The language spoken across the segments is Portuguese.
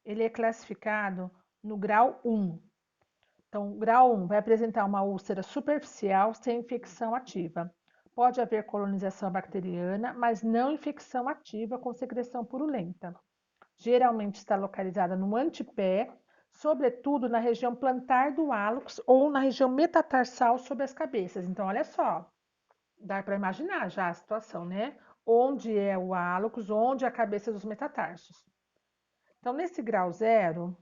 ele é classificado no grau 1. Então, o grau 1 vai apresentar uma úlcera superficial sem infecção ativa. Pode haver colonização bacteriana, mas não infecção ativa com secreção purulenta. Geralmente está localizada no antepé, sobretudo na região plantar do hálux ou na região metatarsal sobre as cabeças. Então, olha só, dá para imaginar já a situação, né? Onde é o hálux, onde é a cabeça dos metatarsos. Então, nesse grau 0,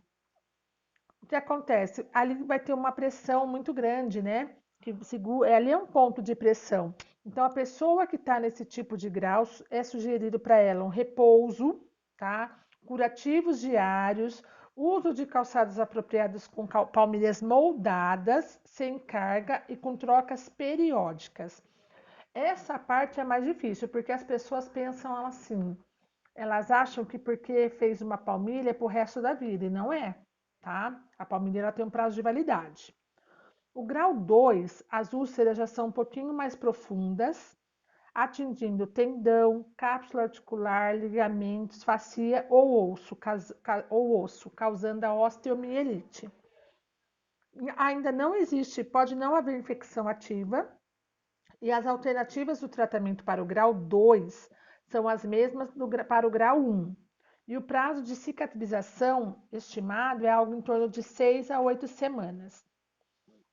o que acontece? Ali vai ter uma pressão muito grande, né? Que segura, ali é um ponto de pressão. Então, a pessoa que está nesse tipo de grau, é sugerido para ela um repouso, tá? Curativos diários, uso de calçados apropriados com palmilhas moldadas, sem carga e com trocas periódicas. Essa parte é mais difícil, porque as pessoas pensam assim, elas acham que porque fez uma palmilha é pro resto da vida, e não é, tá? A palmilha ela tem um prazo de validade. O grau 2, as úlceras já são um pouquinho mais profundas, atingindo tendão, cápsula articular, ligamentos, fascia ou osso, causando a osteomielite. Ainda não existe, pode não haver infecção ativa, e as alternativas do tratamento para o grau 2 são as mesmas para o grau 1. E o prazo de cicatrização estimado é algo em torno de 6 a 8 semanas.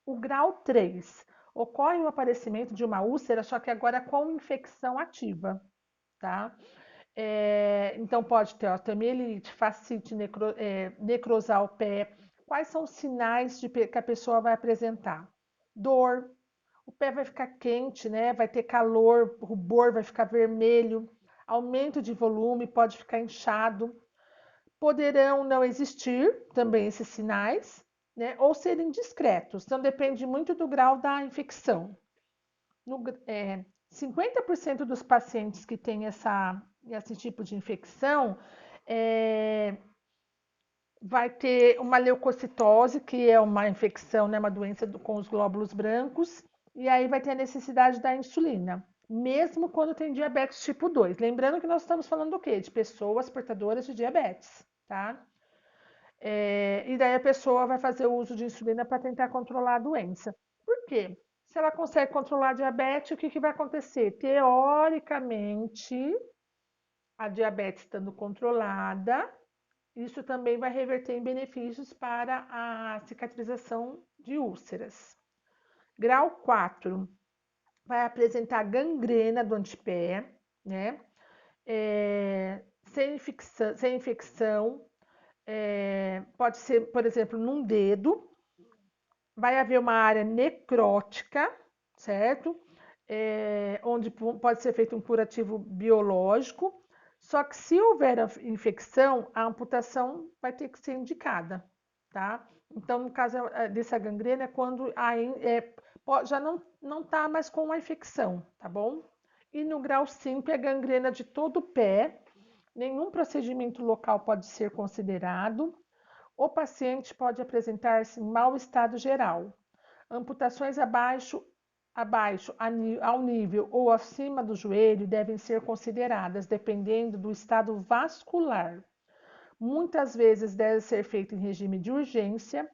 O grau 3 ocorre o aparecimento de uma úlcera, só que agora com infecção ativa, tá? Então pode ter osteomielite, fascite, necrosar o pé. Quais são os sinais que a pessoa vai apresentar? Dor, o pé vai ficar quente, né? Vai ter calor, o rubor vai ficar vermelho, aumento de volume, pode ficar inchado. Poderão não existir também esses sinais, né? Ou serem discretos. Então depende muito do grau da infecção. No, 50% dos pacientes que têm esse tipo de infecção vai ter uma leucocitose, que é uma infecção, né, uma doença com os glóbulos brancos, e aí vai ter a necessidade da insulina, mesmo quando tem diabetes tipo 2. Lembrando que nós estamos falando do quê? De pessoas portadoras de diabetes, tá? E daí a pessoa vai fazer o uso de insulina para tentar controlar a doença. Por quê? Se ela consegue controlar a diabetes, o que, que vai acontecer? Teoricamente, a diabetes estando controlada, isso também vai reverter em benefícios para a cicatrização de úlceras. Grau 4 vai apresentar gangrena do antepé, né? Sem infecção, pode ser, por exemplo, num dedo. Vai haver uma área necrótica, certo? Onde pode ser feito um curativo biológico. Só que se houver infecção, a amputação vai ter que ser indicada, tá? Então, no caso dessa gangrena, é quando já não está mais com a infecção, tá bom? E no grau 5 é gangrena de todo o pé. Nenhum procedimento local pode ser considerado. O paciente pode apresentar-se em mau estado geral. Amputações abaixo ao nível ou acima do joelho devem ser consideradas, dependendo do estado vascular. Muitas vezes deve ser feito em regime de urgência,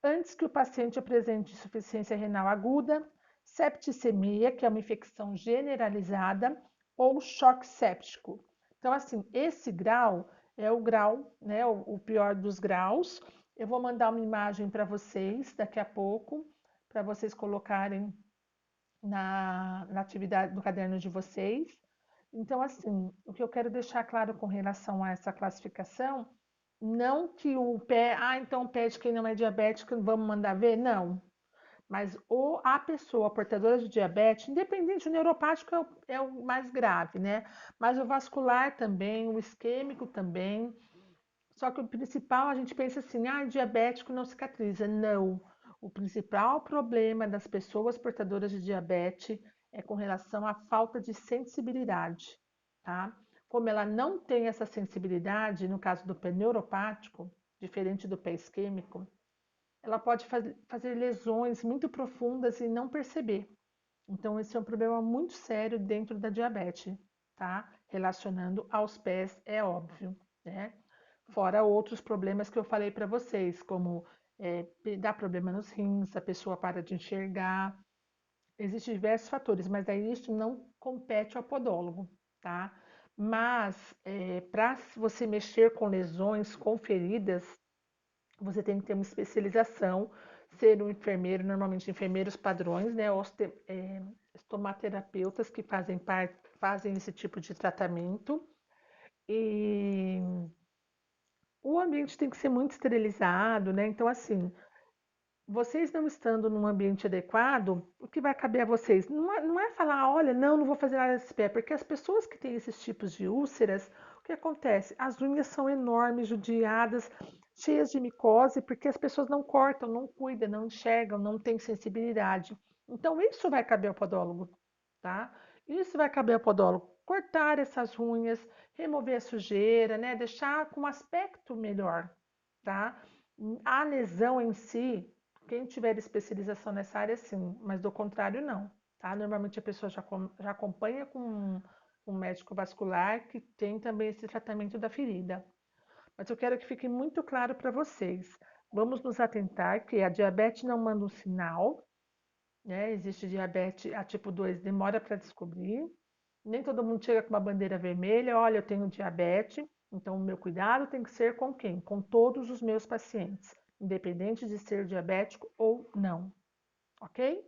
antes que o paciente apresente insuficiência renal aguda, septicemia, que é uma infecção generalizada, ou choque séptico. Então, assim, esse grau é o grau, né, o pior dos graus. Eu vou mandar uma imagem para vocês daqui a pouco, para vocês colocarem na atividade do caderno de vocês. Então, assim, o que eu quero deixar claro com relação a essa classificação, não que o pé, então o pé de quem não é diabético, vamos mandar ver? Não. Mas a pessoa portadora de diabetes, independente, o neuropático é o mais grave, né? Mas o vascular também, o isquêmico também. Só que o principal, a gente pensa assim, diabético não cicatriza. Não. O principal problema das pessoas portadoras de diabetes é com relação à falta de sensibilidade, tá? Como ela não tem essa sensibilidade, no caso do pé neuropático, diferente do pé isquêmico, ela pode fazer lesões muito profundas e não perceber. Então, esse é um problema muito sério dentro da diabetes, tá? Relacionando aos pés, é óbvio, né? Fora outros problemas que eu falei para vocês, como dá problema nos rins, a pessoa para de enxergar. Existem diversos fatores, mas aí isso não compete ao podólogo, tá? Mas para você mexer com lesões, com feridas, você tem que ter uma especialização, ser um enfermeiro, normalmente enfermeiros padrões, né? Estomaterapeutas que fazem esse tipo de tratamento. E o ambiente tem que ser muito esterilizado, né? Então, assim, vocês não estando num ambiente adequado, o que vai caber a vocês? Não é falar, olha, não vou fazer nada desse pé, porque as pessoas que têm esses tipos de úlceras, o que acontece? As unhas são enormes, judiadas, cheias de micose, porque as pessoas não cortam, não cuidam, não enxergam, não têm sensibilidade. Então, isso vai caber ao podólogo, tá? Isso vai caber ao podólogo. Cortar essas unhas, remover a sujeira, né? Deixar com um aspecto melhor, tá? A lesão em si, quem tiver especialização nessa área, sim, mas do contrário, não. Tá? Normalmente a pessoa já acompanha com um médico vascular que tem também esse tratamento da ferida. Mas eu quero que fique muito claro para vocês. Vamos nos atentar que a diabetes não manda um sinal, né? Existe diabetes a tipo 2, demora para descobrir. Nem todo mundo chega com uma bandeira vermelha, olha, eu tenho diabetes, então o meu cuidado tem que ser com quem? Com todos os meus pacientes, independente de ser diabético ou não, ok?